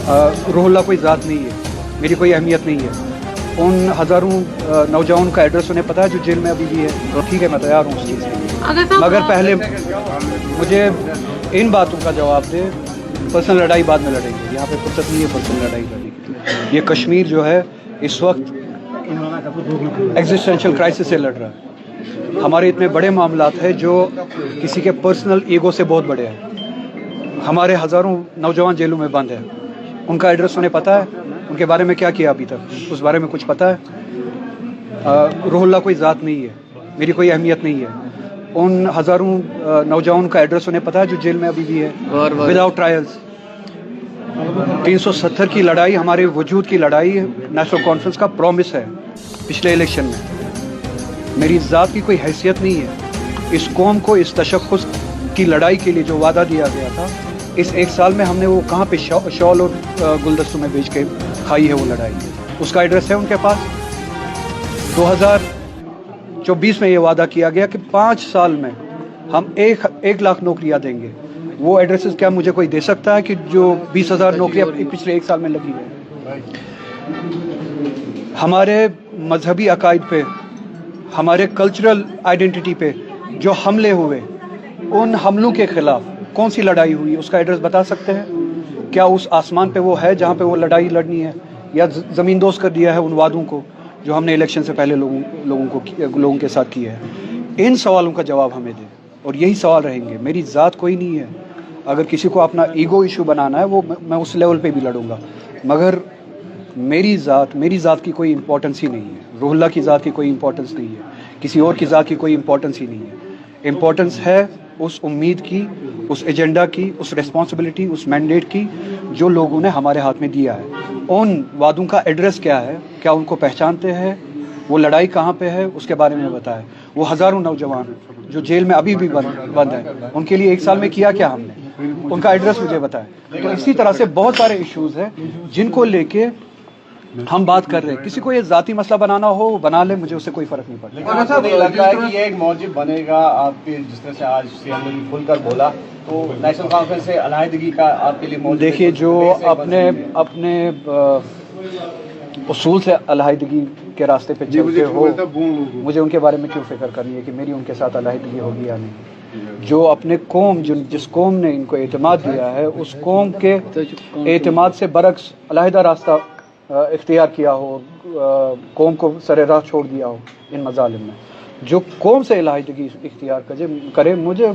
روح اللہ کوئی ذات نہیں ہے, میری کوئی اہمیت نہیں ہے. ان ہزاروں نوجوانوں کا ایڈریس انہیں پتہ ہے جو جیل میں ابھی بھی ہے. ٹھیک ہے, میں تیار ہوں اس چیز کے لیے, مگر پہلے مجھے ان باتوں کا جواب دے. پرسنل لڑائی بعد میں لڑیں گے, یہاں پہ فرصت نہیں ہے پرسنل لڑائی لڑنے کی. یہ کشمیر جو ہے اس وقت ایگزسٹینشل کرائسس سے لڑ رہا ہے. ہمارے اتنے بڑے معاملات ہیں جو کسی کے پرسنل ایگو سے بہت بڑے ہیں. ہمارے ہزاروں نوجوان جیلوں میں بند ہیں, ان کا ایڈریس انہیں پتہ ہے, ان کے بارے میں کیا کیا ابھی تک اس بارے میں کچھ پتہ ہے. روح اللہ کوئی ذات نہیں ہے, میری کوئی اہمیت نہیں ہے. ان ہزاروں نوجوانوں کا ایڈریس انہیں پتہ ہے جو جیل میں ابھی بھی ہے وداؤٹ ٹرائلز. 370 کی لڑائی ہمارے وجود کی لڑائی نیشنل کانفرنس کا پرومس ہے. پچھلے الیکشن میں میری ذات کی کوئی حیثیت نہیں ہے. اس قوم کو اس تشخص کی لڑائی کے لیے جو وعدہ دیا گیا تھا, اس ایک سال میں ہم نے وہ کہاں پہ شال اور گلدستوں میں بیچ کے کھائی ہے وہ لڑائی. اس کا ایڈریس ہے ان کے پاس. 2024 میں یہ وعدہ کیا گیا کہ 5 سال میں ہم 1 لاکھ نوکریاں دیں گے. وہ ایڈریسز کیا مجھے کوئی دے سکتا ہے کہ جو 20,000 نوکریاں پچھلے 1 سال میں لگی ہیں؟ ہمارے مذہبی عقائد پہ, ہمارے کلچرل آئیڈینٹی پہ جو حملے ہوئے, ان حملوں کے خلاف کون سی لڑائی ہوئی, اس کا ایڈریس بتا سکتے ہیں؟ کیا اس آسمان پہ وہ ہے جہاں پہ وہ لڑائی لڑنی ہے, یا زمین دوز کر دیا ہے ان وعدوں کو جو ہم نے الیکشن سے پہلے لوگوں کے ساتھ کیا ہے؟ ان سوالوں کا جواب ہمیں دیں, اور یہی سوال رہیں گے. میری ذات کوئی نہیں ہے. اگر کسی کو اپنا ایگو ایشو بنانا ہے وہ میں اس لیول پہ بھی لڑوں گا, مگر میری ذات کی کوئی امپورٹنس ہی نہیں ہے. روح اللہ کی ذات کی کوئی امپورٹنس نہیں ہے, کسی اور کی ذات کی کوئی امپورٹنس ہی نہیں ہے. امپورٹنس ہے اس امید کی, اس ایجنڈا کی, اس ریسپانسبلٹی, اس مینڈیٹ کی جو لوگوں نے ہمارے ہاتھ میں دیا ہے. ان وعدوں کا ایڈریس کیا ہے, کیا ان کو پہچانتے ہیں, وہ لڑائی کہاں پہ ہے, اس کے بارے میں بتائیں. وہ ہزاروں نوجوان جو جیل میں ابھی بھی بند ہیں, ان کے لیے 1 سال میں کیا ہم نے, ان کا ایڈریس مجھے بتائیں. تو اسی طرح سے بہت سارے ایشوز ہیں جن کو لے کے ہم بات کر رہے ہیں. کسی کو یہ ذاتی مسئلہ بنانا ہو وہ بنا لے, مجھے اس سے کوئی فرق نہیں پڑتا. مجھے لگتا ہے کہ یہ ایک موجب بنے گا آپ کے, جس طرح سے آج سی ایم نے کھل کر بولا, تو نیشنل کانفرنس سے علیحدگی کا آپ کے لیے موجب. دیکھیے, جو اپنے اصول سے علیحدگی کے راستے پہ چلتے ہو, مجھے ان کے بارے میں کیوں فکر کرنی ہے کہ میری ان کے ساتھ علیحدگی ہوگی یا نہیں. جو اپنے قوم, جس قوم نے ان کو اعتماد دیا ہے, اس قوم کے اعتماد سے برعکس علیحدہ راستہ اختیار کیا ہو, قوم کو سر راہ چھوڑ دیا ہو ان مظالم میں, جو قوم سے علیحدگی اختیار کرے, مجھے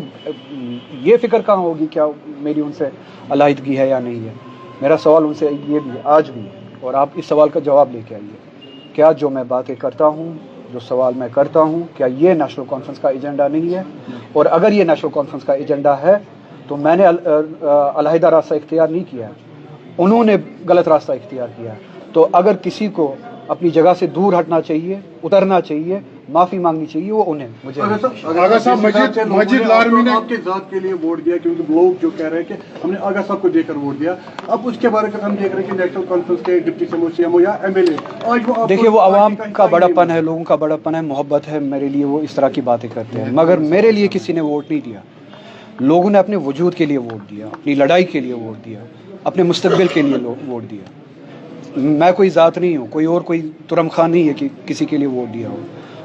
یہ فکر کہاں ہوگی کیا میری ان سے علیحدگی ہے یا نہیں ہے. میرا سوال ان سے یہ بھی آج بھی ہے, اور آپ اس سوال کا جواب لے کے آئیے. کیا جو میں باتیں کرتا ہوں, جو سوال میں کرتا ہوں, کیا یہ نیشنل کانفرنس کا ایجنڈا نہیں ہے؟ اور اگر یہ نیشنل کانفرنس کا ایجنڈا ہے تو میں نے علیحدہ راستہ اختیار نہیں کیا ہے, انہوں نے غلط راستہ اختیار کیا ہے. تو اگر کسی کو اپنی جگہ سے دور ہٹنا چاہیے, اترنا چاہیے, معافی مانگنی چاہیے, وہ انہیں. مجھے آغا صاحب, مجید لارمی نے آپ کے ذات کے لیے ووٹ دیا, کیونکہ لوگ جو کہہ رہے ہیں کہ ہم نے آغا صاحب کو دے کر ووٹ دیا. اب اس کے بارے میں ہم دیکھ رہے ہیں کہ نیشنل کانفرنس کے ڈپٹی سی ایم او یا ایم ایل اے, آج وہ دیکھیے, وہ عوام کا بڑا پن ہے, لوگوں کا بڑا پن ہے, محبت ہے میرے لیے, وہ اس طرح کی باتیں کرتے ہیں. مگر میرے لیے کسی نے ووٹ نہیں دیا. لوگوں نے اپنے وجود کے لیے ووٹ دیا, اپنی لڑائی کے لیے ووٹ دیا, اپنے مستقبل کے لیے ووٹ دیا. میں کوئی ذات نہیں ہوں, کوئی ترم خان نہیں ہے کہ کسی کے لیے ووٹ دیا ہو,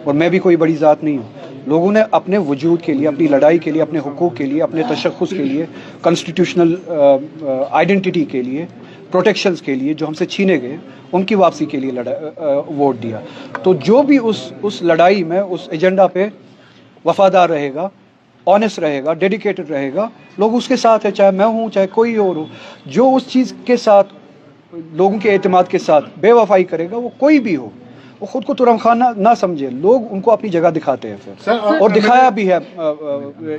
اور میں بھی کوئی بڑی ذات نہیں ہوں. لوگوں نے اپنے وجود کے لیے, اپنی لڑائی کے لیے, اپنے حقوق کے لیے, اپنے تشخص کے لیے, کانسٹیٹیوشنل آئیڈینٹی کے لیے, پروٹیکشنز کے لیے جو ہم سے چھینے گئے, ان کی واپسی کے لیے ووٹ دیا. تو جو بھی اس لڑائی میں, اس ایجنڈا پہ وفادار رہے گا, آنیسٹ رہے گا, ڈیڈیکیٹڈ رہے گا, لوگ اس کے ساتھ ہیں, چاہے میں ہوں چاہے کوئی اور ہو. جو اس چیز کے ساتھ, لوگوں کے اعتماد کے ساتھ بے وفائی کرے گا, وہ کوئی بھی ہو, وہ خود کو ترم خان نہ سمجھے. لوگ ان کو اپنی جگہ دکھاتے ہیں پھر, اور دکھایا بھی ہے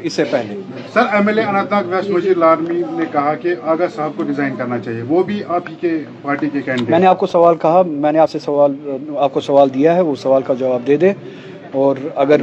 اس سے پہلے. Sir, M L A Anantnag west Majeed Larmi نے کہا کہ آغا صاحب کو ریزائن کرنا چاہیے, وہ بھی آپ ہی کے پارٹی کے کینڈیڈیٹ. میں نے آپ کو سوال کہا, میں نے آپ کو سوال دیا ہے, وہ سوال کا جواب دے دے. اور اگر